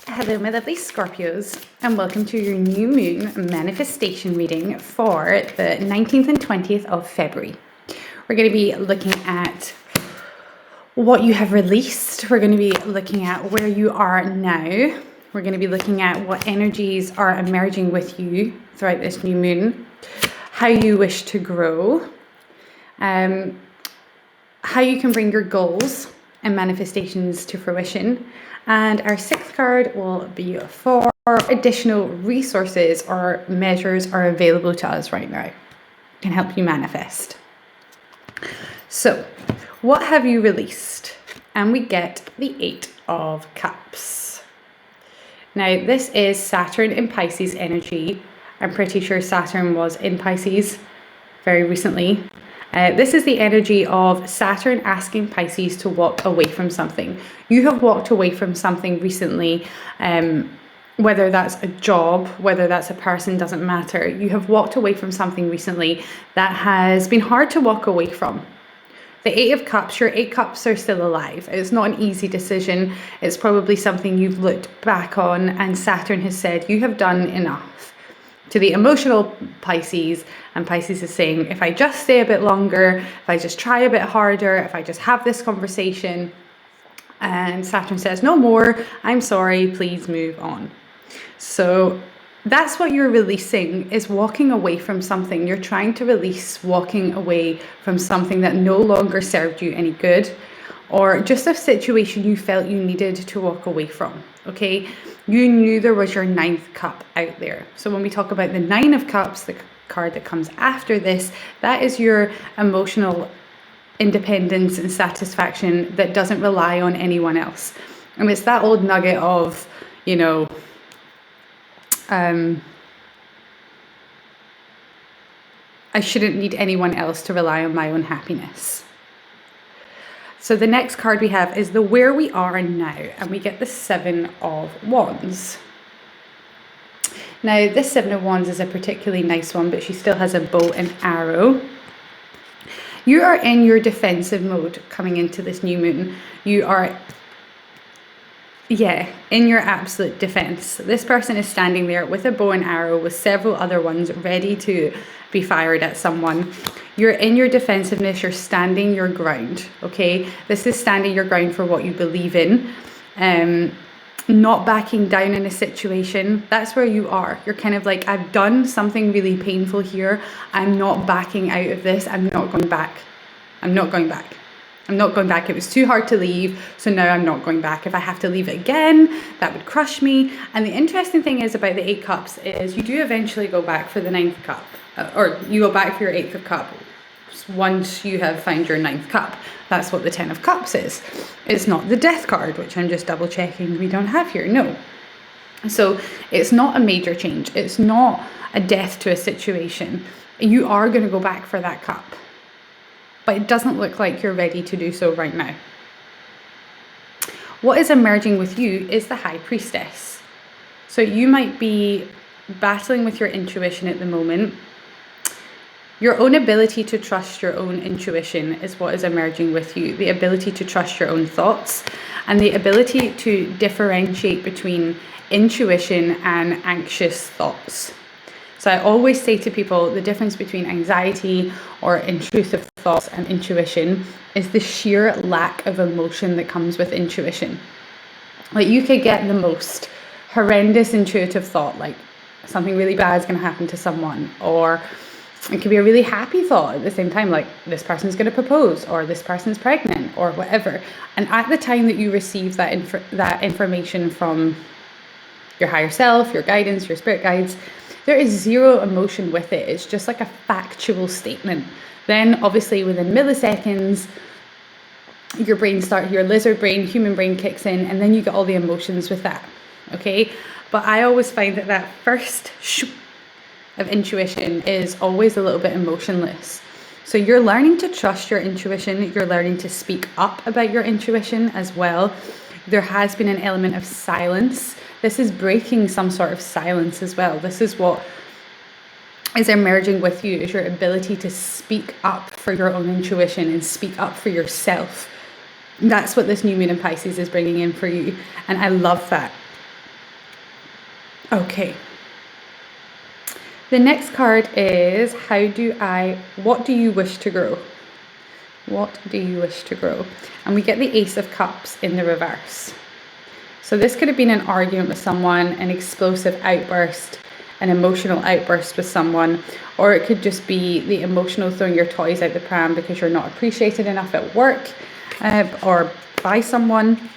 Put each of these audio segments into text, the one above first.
Hello, my lovely Scorpios, and welcome to your new moon manifestation reading for the 19th and 20th of February. We're going to be looking at what you have released. We're going to be looking at where you are now. We're going to be looking at what energies are emerging with you throughout this new moon, how you wish to grow, how you can bring your goals and manifestations to fruition. And our sixth card will be for additional resources or measures are available to us right now. Can help you manifest. So, what have you released? And we get the Eight of Cups. Now, this is Saturn in Pisces energy. I'm pretty sure Saturn was in Pisces very recently. This is the energy of Saturn asking Pisces to walk away from something. You have walked away from something recently, whether that's a job, whether that's a person, doesn't matter. You have walked away from something recently that has been hard to walk away from. The Eight of Cups, your 8 cups are still alive. It's not an easy decision. It's probably something you've looked back on and Saturn has said, you have done enough. To the emotional Pisces, and Pisces is saying, if I just stay a bit longer, if I just try a bit harder, if I just have this conversation, and Saturn says, no more, I'm sorry, please move on. So that's what you're releasing, is walking away from something. You're trying to release walking away from something that no longer served you any good, or just a situation you felt you needed to walk away from, okay? You knew there was your 9th cup out there. So when we talk about the 9 of Cups, the card that comes after this, that is your emotional independence and satisfaction that doesn't rely on anyone else. And it's that old nugget of, you know, I shouldn't need anyone else to rely on my own happiness. So the next card we have is the Where We Are Now, and we get the 7 of Wands. Now, this 7 of Wands is a particularly nice one, but she still has a bow and arrow. You are in your defensive mode coming into this new moon. You are, in your absolute defense. This person is standing there with a bow and arrow with several other ones ready to be fired at someone. You're in your defensiveness, you're standing your ground, okay? This is standing your ground for what you believe in, not backing down in a situation. That's where you are. You're kind of like, I've done something really painful here. I'm not backing out of this. I'm not going back. I'm not going back. I'm not going back. It was too hard to leave, so now I'm not going back. If I have to leave it again, that would crush me. And the interesting thing is about the 8 cups is you do eventually go back for the 9th cup, or you go back for your 8th cup once you have found your 9th cup. That's what the 10 of Cups is. It's not the Death card, which I'm just double checking we don't have here. No. So it's not a major change. It's not a death to a situation. You are going to go back for that cup. But it doesn't look like you're ready to do so right now. What is emerging with you is the High Priestess. So you might be battling with your intuition at the moment. Your own ability to trust your own intuition is what is emerging with you. The ability to trust your own thoughts and the ability to differentiate between intuition and anxious thoughts. So I always say to people, the difference between anxiety or intrusive thoughts and intuition is the sheer lack of emotion that comes with intuition. Like, you could get the most horrendous intuitive thought, like something really bad is going to happen to someone, or it could be a really happy thought at the same time, like this person's going to propose, or this person's pregnant, or whatever. And at the time that you receive that information from your higher self, your guidance, your spirit guides, there is zero emotion with it. It's just like a factual statement. Then obviously within milliseconds, your lizard brain, human brain kicks in, and then you get all the emotions with that, okay? But I always find that first of intuition is always a little bit emotionless. So you're learning to trust your intuition. You're learning to speak up about your intuition as well. There has been an element of silence. This is breaking some sort of silence as well. This is what is emerging with you, is your ability to speak up for your own intuition and speak up for yourself. That's what this new moon in Pisces is bringing in for you. And I love that. Okay. The next card is what do you wish to grow? What do you wish to grow? And we get the Ace of Cups in the reverse. So this could have been an argument with someone, an explosive outburst, an emotional outburst with someone, or it could just be the emotional throwing your toys out the pram because you're not appreciated enough at work or by someone.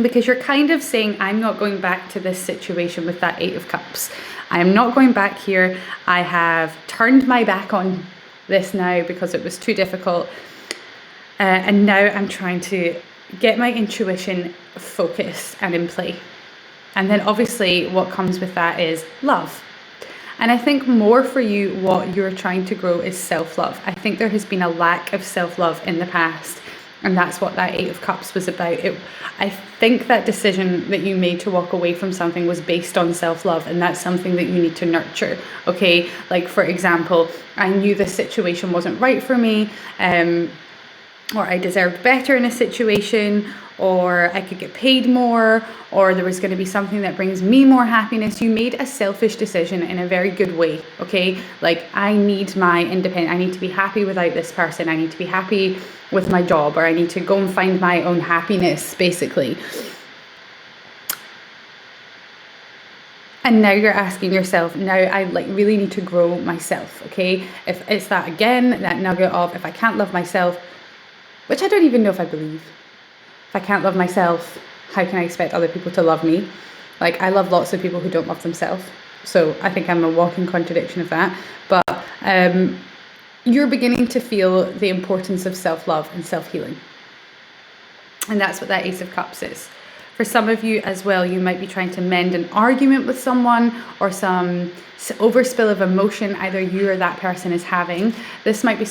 Because you're kind of saying, I'm not going back to this situation with that Eight of Cups. I am not going back here. I have turned my back on this now because it was too difficult. And now I'm trying to get my intuition focused and in play. And then obviously what comes with that is love. And I think more for you, what you're trying to grow is self-love. I think there has been a lack of self-love in the past. And that's what that Eight of Cups was about. I think that decision that you made to walk away from something was based on self-love, and that's something that you need to nurture, okay? Like, for example, I knew this situation wasn't right for me, or I deserved better in a situation, or I could get paid more, or there was going to be something that brings me more happiness. You made a selfish decision in a very good way, okay? Like, I need my independence. I need to be happy without this person. I need to be happy with my job, or I need to go and find my own happiness, basically. And now you're asking yourself, now I really need to grow myself, okay? If it's that, again, that nugget of, if I can't love myself, which I don't even know if I believe. If I can't love myself, how can I expect other people to love me? Like, I love lots of people who don't love themselves. So I think I'm a walking contradiction of that. But you're beginning to feel the importance of self-love and self-healing. And that's what that Ace of Cups is. For some of you as well, you might be trying to mend an argument with someone or some overspill of emotion either you or that person is having. This might be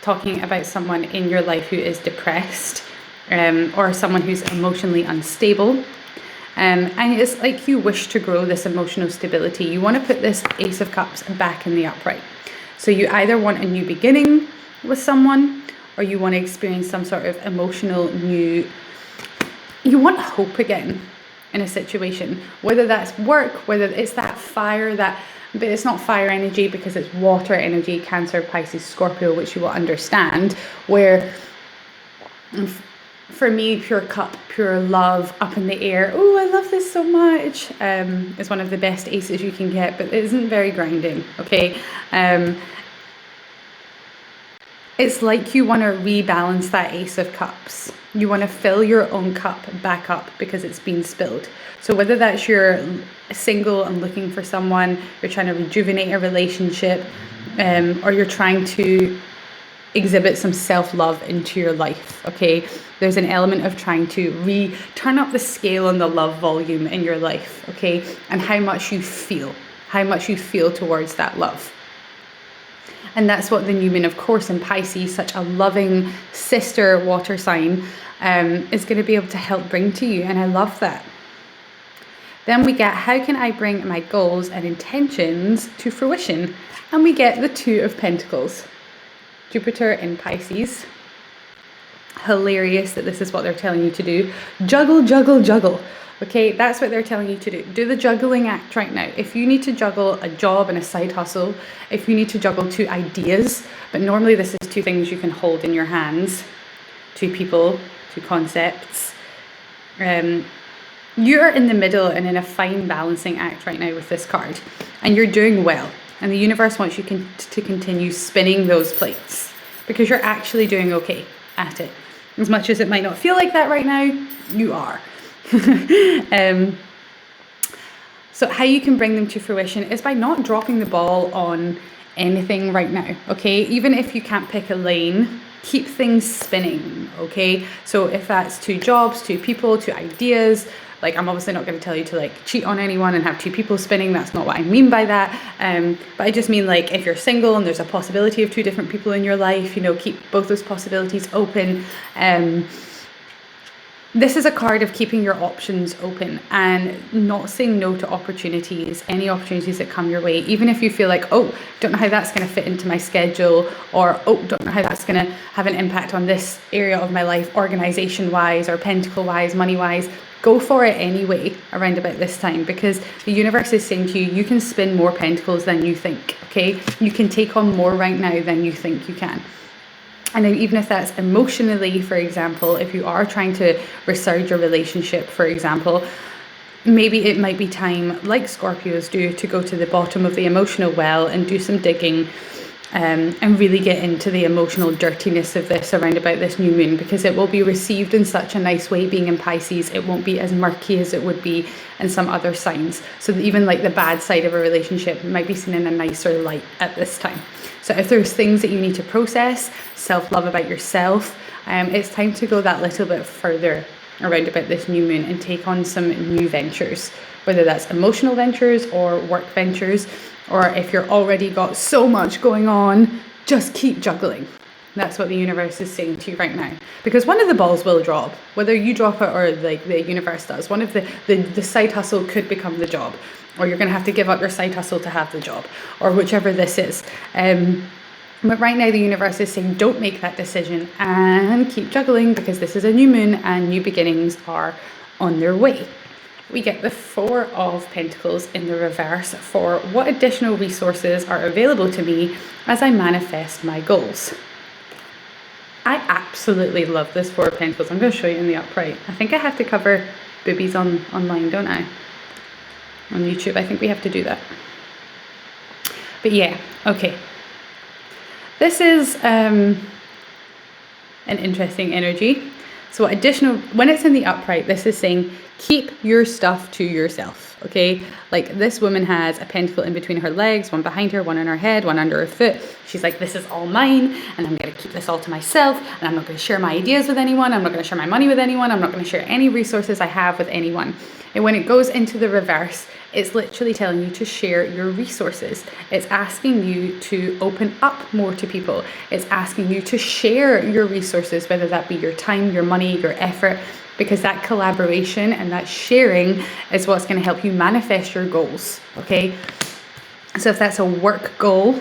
talking about someone in your life who is depressed or someone who's emotionally unstable. And it's like you wish to grow this emotional stability. You want to put this Ace of Cups back in the upright. So you either want a new beginning with someone, or you want to experience some sort of emotional new, you want hope again in a situation, whether that's work, whether it's that fire, but it's not fire energy because it's water energy, Cancer, Pisces, Scorpio, which you will understand, where for me, pure cup, pure love, up in the air. Oh, I love this so much. Is one of the best aces you can get, but it isn't very grounding, okay? It's like you want to rebalance that Ace of Cups. You want to fill your own cup back up because it's been spilled. So whether that's you're single and looking for someone, you're trying to rejuvenate a relationship, or you're trying to exhibit some self-love into your life, okay? There's an element of trying to turn up the scale on the love volume in your life, okay? And how much you feel towards that love. And that's what the new moon, of course, in Pisces, such a loving sister water sign, is going to be able to help bring to you. And I love that. Then we get, how can I bring my goals and intentions to fruition? And we get the Two of Pentacles. Jupiter in Pisces. Hilarious that this is what they're telling you to do. Juggle, juggle, juggle. Okay, that's what they're telling you to do. Do the juggling act right now. If you need to juggle a job and a side hustle, if you need to juggle two ideas, but normally this is two things you can hold in your hands, two people, two concepts. You're in the middle and in a fine balancing act right now with this card, and you're doing well. And the universe wants you to continue spinning those plates because you're actually doing okay at it. As much as it might not feel like that right now, you are. So how you can bring them to fruition is by not dropping the ball on anything right now, okay? Even if you can't pick a lane, keep things spinning, okay? So if that's two jobs, two people, two ideas, like, I'm obviously not going to tell you to like cheat on anyone and have two people spinning. That's not what I mean by that. But I just mean, like, if you're single and there's a possibility of two different people in your life, you know, keep both those possibilities open. This is a card of keeping your options open and not saying no to opportunities, any opportunities that come your way, even if you feel like, oh, don't know how that's going to fit into my schedule, or, oh, don't know how that's going to have an impact on this area of my life, organization-wise or pentacle-wise, money-wise. go for it anyway around about this time, because the universe is saying to you, you can spin more pentacles than you think, okay? You can take on more right now than you think you can. And even if that's emotionally, for example, if you are trying to resurge your relationship, for example, maybe it might be time, like Scorpios do, to go to the bottom of the emotional well and do some digging, and really get into the emotional dirtiness of this around about this new moon, because it will be received in such a nice way. Being in Pisces, it won't be as murky as it would be in some other signs. So even like the bad side of a relationship might be seen in a nicer light at this time. So if there's things that you need to process, self-love about yourself, it's time to go that little bit further around about this new moon and take on some new ventures, whether that's emotional ventures or work ventures, or if you're already got so much going on, just keep juggling. That's what the universe is saying to you right now, because one of the balls will drop, whether you drop it or like the universe does. One of the side hustle could become the job, or you're going to have to give up your side hustle to have the job, or whichever this is. But right now the universe is saying don't make that decision and keep juggling, because this is a new moon and new beginnings are on their way. We get the Four of Pentacles in the reverse for what additional resources are available to me as I manifest my goals. I absolutely love this Four of Pentacles. I'm going to show you in the upright. I think I have to cover boobies online, don't I? On YouTube, I think we have to do that. But yeah, okay. This is an interesting energy. So when it's in the upright, this is saying keep your stuff to yourself, okay? Like this woman has a pentacle in between her legs, one behind her, one on her head, one under her foot. She's like, this is all mine, and I'm going to keep this all to myself, and I'm not going to share my ideas with anyone. I'm not going to share my money with anyone. I'm not going to share any resources I have with anyone. And when it goes into the reverse, it's literally telling you to share your resources. It's asking you to open up more to people. It's asking you to share your resources, whether that be your time, your money, your effort, because that collaboration and that sharing is what's going to help you manifest your goals, okay? So if that's a work goal,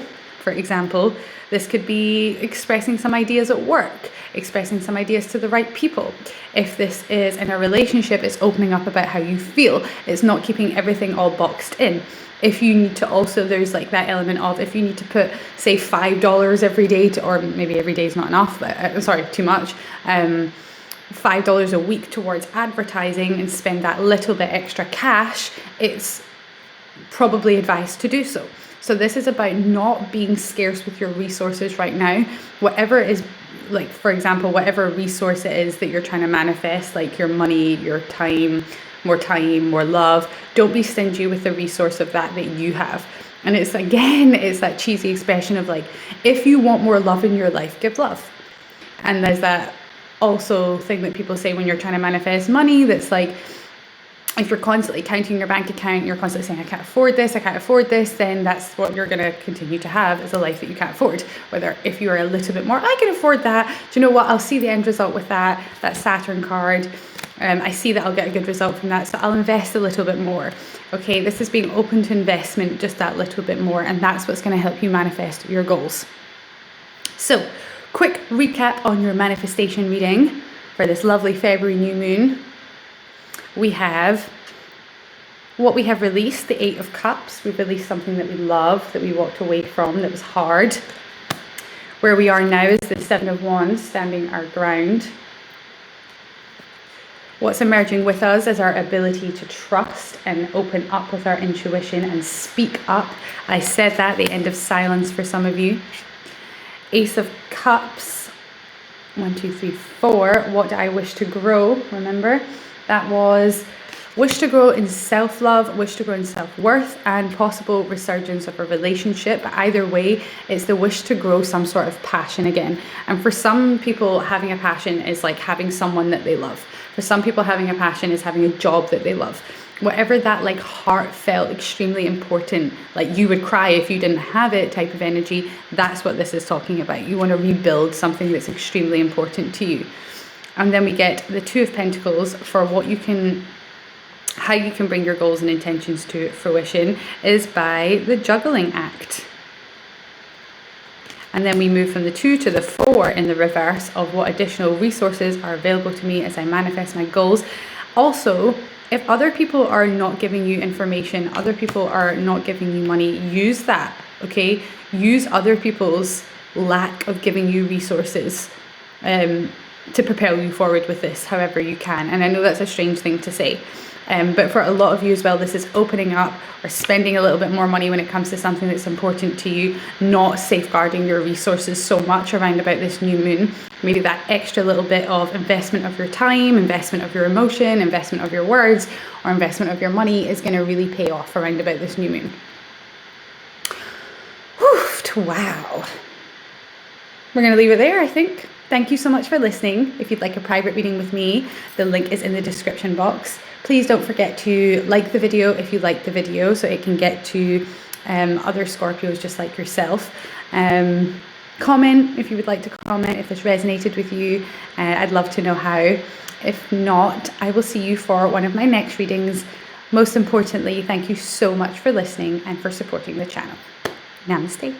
for example, this could be expressing some ideas at work, expressing some ideas to the right people. If this is in a relationship, it's opening up about how you feel. It's not keeping everything all boxed in. If you need to also, there's like that element of, if you need to put, say, $5 every day to, or maybe every day is not enough, but sorry, too much, $5 a week towards advertising and spend that little bit extra cash, it's probably advised to do so. So this is about not being scarce with your resources right now. Whatever is, like, for example, whatever resource it is that you're trying to manifest, like your money, your time, more love, don't be stingy with the resource of that you have. And it's, again, it's that cheesy expression of like, if you want more love in your life, give love. And there's that also thing that people say when you're trying to manifest money, that's like, if you're constantly counting your bank account, you're constantly saying, I can't afford this, then that's what you're going to continue to have, is a life that you can't afford. Whether if you are a little bit more, I can afford that. Do you know what? I'll see the end result with that Saturn card. I see that I'll get a good result from that, so I'll invest a little bit more. Okay, this is being open to investment just that little bit more, and that's what's going to help you manifest your goals. So, quick recap on your manifestation reading for this lovely February new moon. We have what we have released, the Eight of Cups. We've released something that we love, that we walked away from, that was hard. Where we are now is the Seven of Wands, standing our ground. What's emerging with us is our ability to trust and open up with our intuition and speak up. I said that, the end of silence for some of you. Ace of Cups, 1, 2, 3, 4. What do I wish to grow? Remember? That was wish to grow in self-love, wish to grow in self-worth, and possible resurgence of a relationship. But either way, it's the wish to grow some sort of passion again. And for some people, having a passion is like having someone that they love. For some people, having a passion is having a job that they love. Whatever that like heartfelt, extremely important, like you would cry if you didn't have it type of energy, that's what this is talking about. You want to rebuild something that's extremely important to you. And then we get the Two of Pentacles for what you can, how you can bring your goals and intentions to fruition is by the juggling act. And then we move from the 2 to the 4 in the reverse of what additional resources are available to me as I manifest my goals. Also, if other people are not giving you information, other people are not giving you money, use that, okay? Use other people's lack of giving you resources to propel you forward with this however you can. And I know that's a strange thing to say, but for a lot of you as well, this is opening up or spending a little bit more money when it comes to something that's important to you, not safeguarding your resources so much around about this new moon. Maybe that extra little bit of investment of your time, investment of your emotion, investment of your words, or investment of your money is going to really pay off around about this new moon. Whew, wow. We're going to leave it there, I think. Thank you so much for listening. If you'd like a private reading with me, the link is in the description box. Please don't forget to like the video if you like the video so it can get to other Scorpios just like yourself. Comment if you would like to comment if this resonated with you. I'd love to know how. If not, I will see you for one of my next readings. Most importantly, thank you so much for listening and for supporting the channel. Namaste.